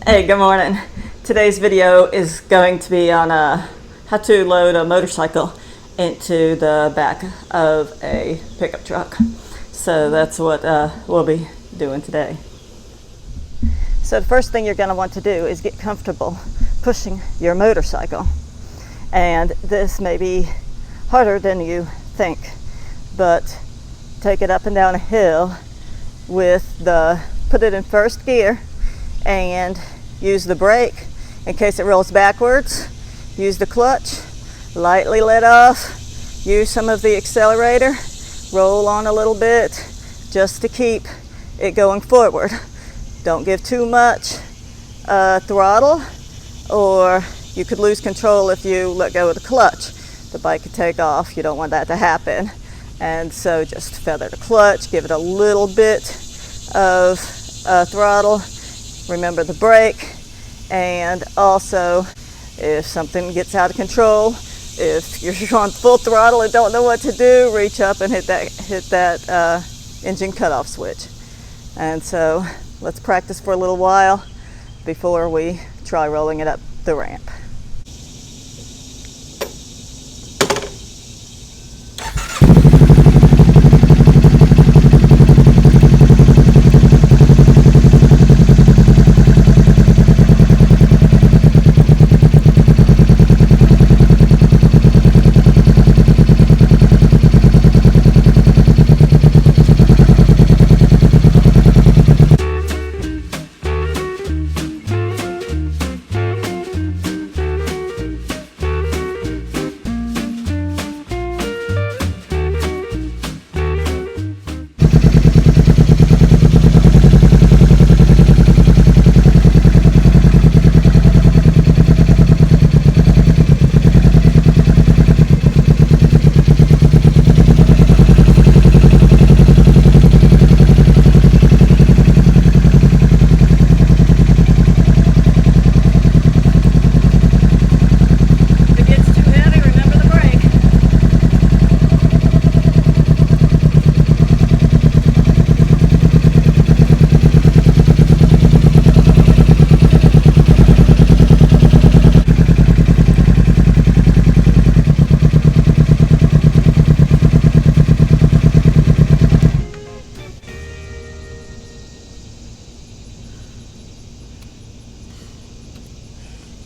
Hey, good morning. Today's video is going to be on how to load a motorcycle into the back of a pickup truck. So that's what we'll be doing today. So the first thing you're going to want to do is get comfortable pushing your motorcycle. And this may be harder than you think, but take it up and down a hill put it in first gear and use the brake in case it rolls backwards. Use the clutch, lightly let off, use some of the accelerator, roll on a little bit just to keep it going forward. Don't give too much throttle, or you could lose control if you let go of the clutch. The bike could take off. You don't want that to happen. And so just feather the clutch, give it a little bit of throttle. Remember the brake. And also, if something gets out of control, if you're on full throttle and don't know what to do, reach up and hit that engine cutoff switch. And so let's practice for a little while before we try rolling it up the ramp.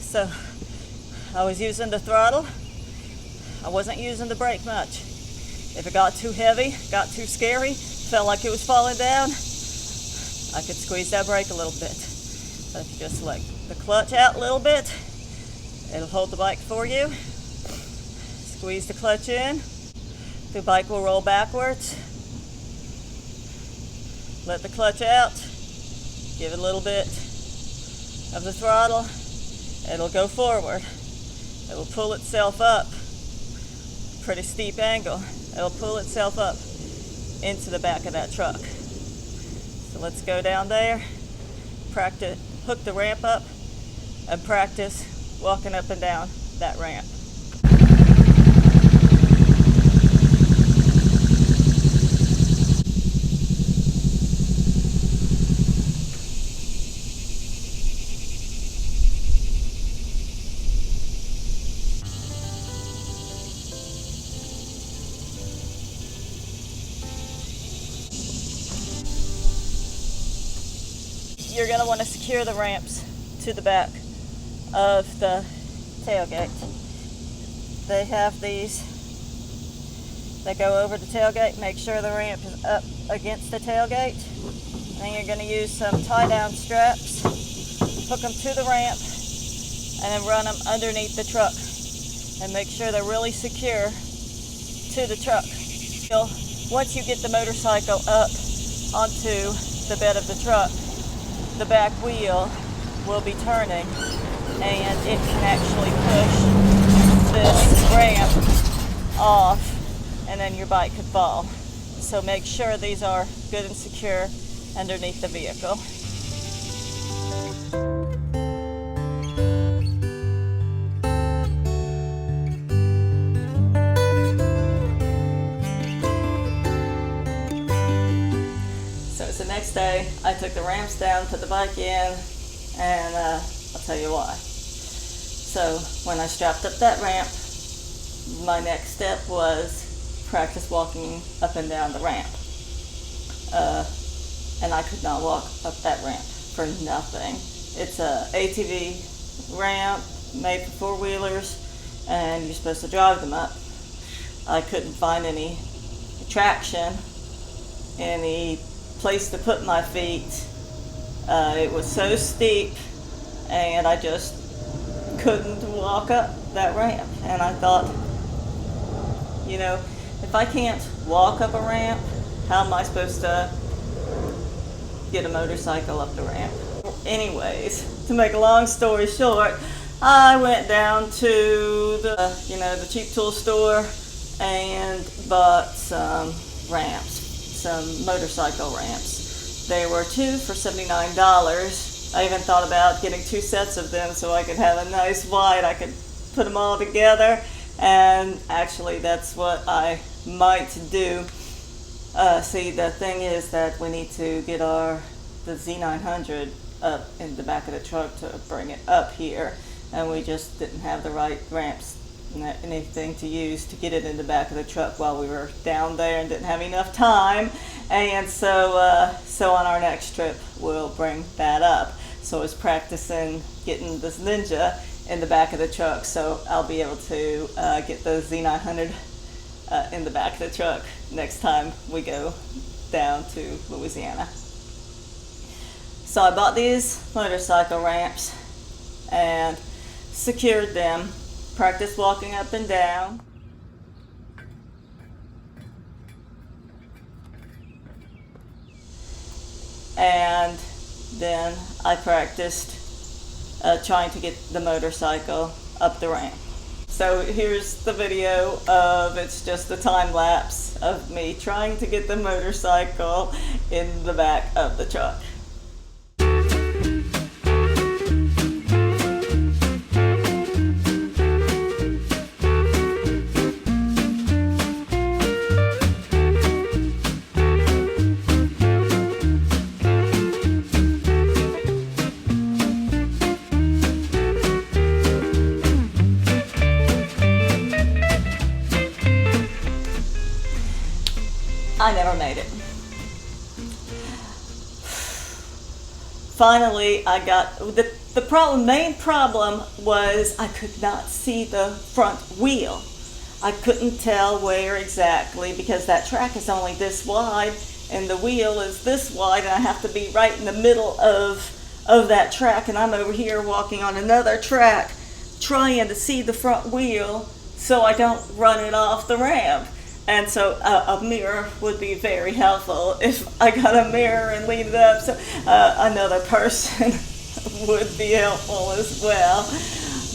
So I was using the throttle. I wasn't using the brake much. If it got too heavy, got too scary, felt like it was falling down, I could squeeze that brake a little bit. But if you just let the clutch out a little bit, it'll hold the bike for you. Squeeze the clutch in, the bike will roll backwards. Let the clutch out, give it a little bit of the throttle. It'll go forward. It will pull itself up. Pretty steep angle. It'll pull itself up into the back of that truck. So let's go down there, practice, hook the ramp up, and practice walking up and down that ramp. You're going to want to secure the ramps to the back of the tailgate. They have these that go over the tailgate. Make sure the ramp is up against the tailgate. And then you're going to use some tie-down straps, hook them to the ramp, and then run them underneath the truck. And make sure they're really secure to the truck. Once you get the motorcycle up onto the bed of the truck, the back wheel will be turning and it can actually push this ramp off and then your bike could fall. So make sure these are good and secure underneath the vehicle. So it's the next day. I took the ramps down, put the bike in, And I'll tell you why. So when I strapped up that ramp, my next step was practice walking up and down the ramp. And I could not walk up that ramp for nothing. It's a ATV ramp made for four-wheelers, and you're supposed to drive them up. I couldn't find any traction, any place to put my feet. It was so steep, and I just couldn't walk up that ramp. And I thought, if I can't walk up a ramp, how am I supposed to get a motorcycle up the ramp? Anyways, to make a long story short, I went down to the cheap tool store and bought some ramps, some motorcycle ramps. They were two for $79. I even thought about getting two sets of them so I could have a nice wide. I could put them all together, and actually that's what I might do. See, the thing is that we need to get the Z900 up in the back of the truck to bring it up here, and we just didn't have the right ramps, anything to use to get it in the back of the truck while we were down there, and didn't have enough time. And so on our next trip we'll bring that up. So I was practicing getting this Ninja in the back of the truck, so I'll be able to get the Z900 in the back of the truck next time we go down to Louisiana. So I bought these motorcycle ramps and secured them, practiced walking up and down. And then I practiced trying to get the motorcycle up the ramp. So here's the video it's just a time lapse of me trying to get the motorcycle in the back of the truck. I never made it. Finally, I got the main problem was I could not see the front wheel. I couldn't tell where exactly, because that track is only this wide and the wheel is this wide, and I have to be right in the middle of that track, and I'm over here walking on another track trying to see the front wheel so I don't run it off the ramp. And so a mirror would be very helpful if I got a mirror and leaned it up, so another person would be helpful as well.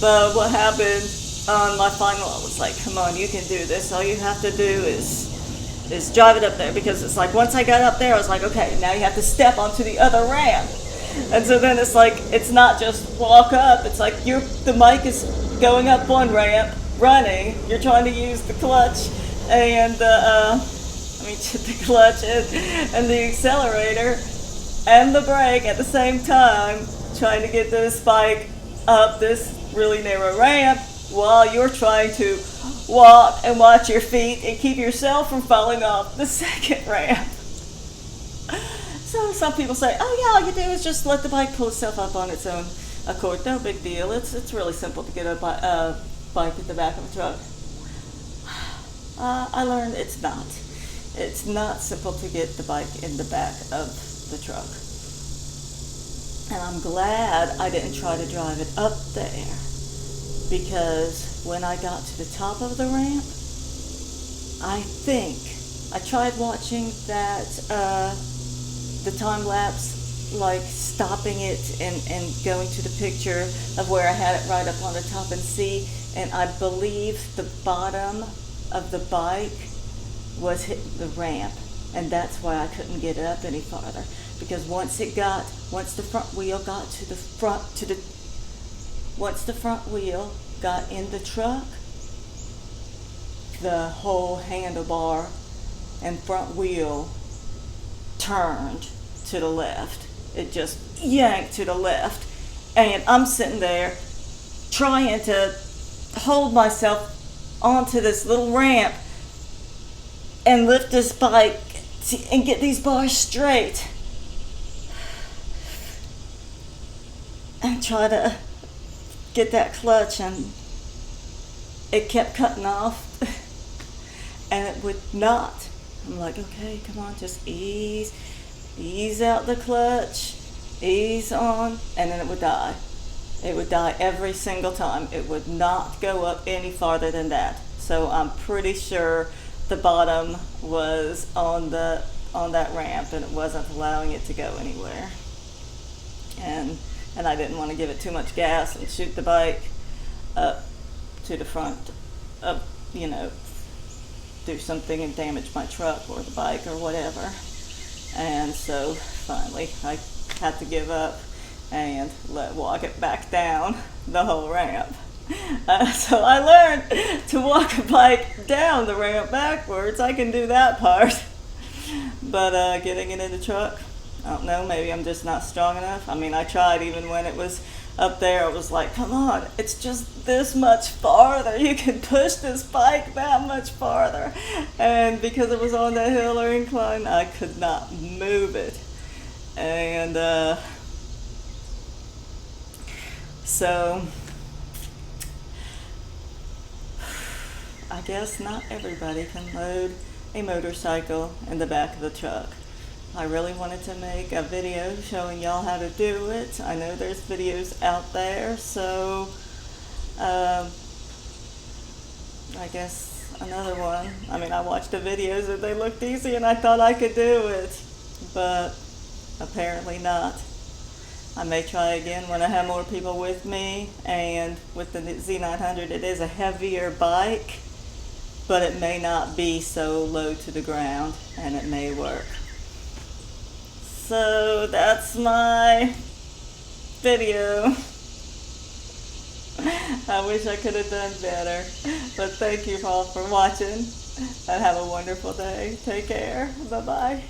But what happened on my final, I was like, come on, you can do this. All you have to do is drive it up there, because it's like once I got up there, I was like, okay, now you have to step onto the other ramp. And so then it's like, it's not just walk up, it's like the mic is going up one ramp, running, you're trying to use the clutch and the clutch and the accelerator and the brake at the same time, trying to get this bike up this really narrow ramp while you're trying to walk and watch your feet and keep yourself from falling off the second ramp. So some people say, oh yeah, all you do is just let the bike pull itself up on its own accord. No big deal. It's really simple to get a bike at the back of a truck. I learned it's not. It's not simple to get the bike in the back of the truck. And I'm glad I didn't try to drive it up there, because when I got to the top of the ramp, I tried watching that, the time lapse, like stopping it and going to the picture of where I had it right up on the top and see, and I believe the bottom of the bike was hitting the ramp, and that's why I couldn't get it up any farther, because once the front wheel got in the truck, the whole handlebar and front wheel turned to the left. It just yanked to the left, And I'm sitting there trying to hold myself onto this little ramp and lift this bike and get these bars straight and try to get that clutch, and it kept cutting off and it would not. I'm like, okay, come on, just ease out the clutch, ease on, and then it would die. It would die every single time. It would not go up any farther than that. So I'm pretty sure the bottom was on that ramp and it wasn't allowing it to go anywhere. And I didn't want to give it too much gas and shoot the bike up to the front of, do something and damage my truck or the bike or whatever. And so finally I had to give up and walk it back down the whole ramp. So I learned to walk a bike down the ramp backwards. I can do that part. But getting it in the truck, I don't know, maybe I'm just not strong enough. I mean, I tried even when it was up there. I was like, come on, it's just this much farther. You can push this bike that much farther. And because it was on that hill or incline, I could not move it. And so I guess not everybody can load a motorcycle in the back of the truck. I really wanted to make a video showing y'all how to do it. I know there's videos out there, so I guess another one. I mean, I watched the videos and they looked easy and I thought I could do it, but apparently not. I may try again when I have more people with me, and with the Z900 it is a heavier bike, but it may not be so low to the ground and it may work. So that's my video. I wish I could have done better, but thank you all for watching and have a wonderful day. Take care. Bye-bye.